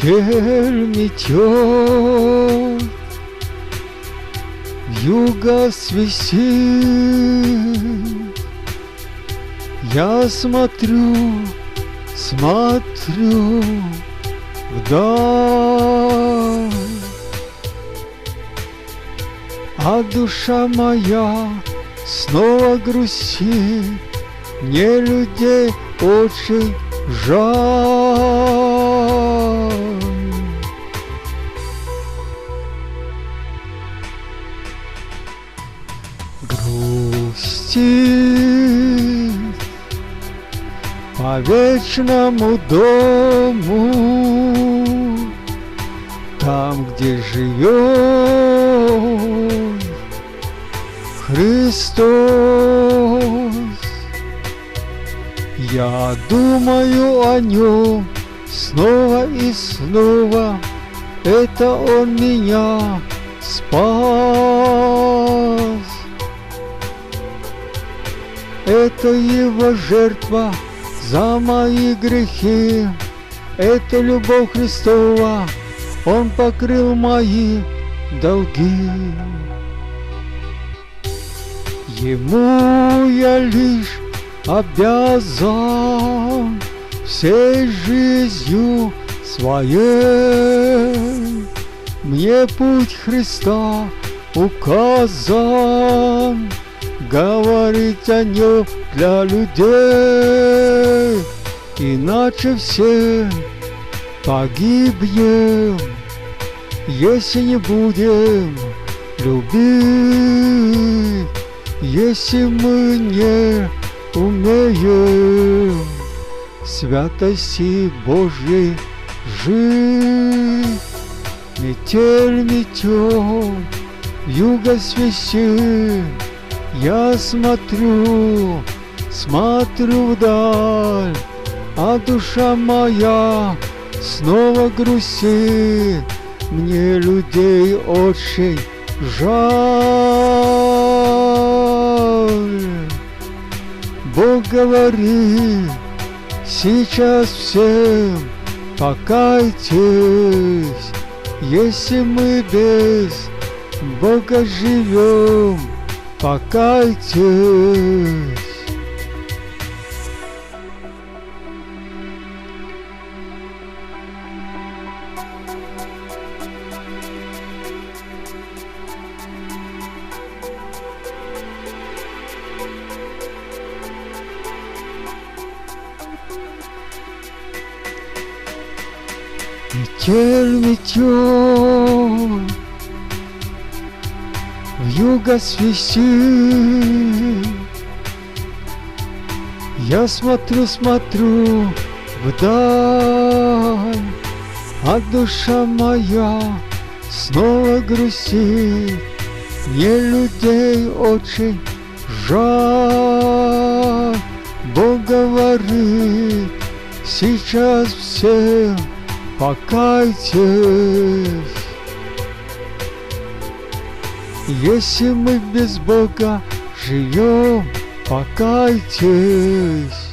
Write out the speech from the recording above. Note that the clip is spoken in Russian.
Метель метет, вьюга свистит. Я смотрю вдаль, а душа моя снова грустит. Мне людей очень жаль. Грустит по вечному дому, там, где живет Христос. Я думаю о нем снова и снова, это он меня спас. Это его жертва за мои грехи, это любовь Христова, он покрыл мои долги. Ему я лишь обязан всей жизнью своей. Мне путь Христа указан, говорить о нем для людей, иначе все погибнем, если не будем любить, если мы не умеем святости Божьей жить. Метель метет, вьюга свистит. Я смотрю вдаль, а душа моя снова грустит. Мне людей очень жаль. Бог говорит сейчас всем: покайтесь, если мы без Бога живем, покайтесь. Метель метет, вьюга свистит. Я смотрю вдаль, а душа моя снова грустит. Мне людей очень жаль. Бог говорит сейчас всем: покайтесь. Если мы без Бога живем, покайтесь.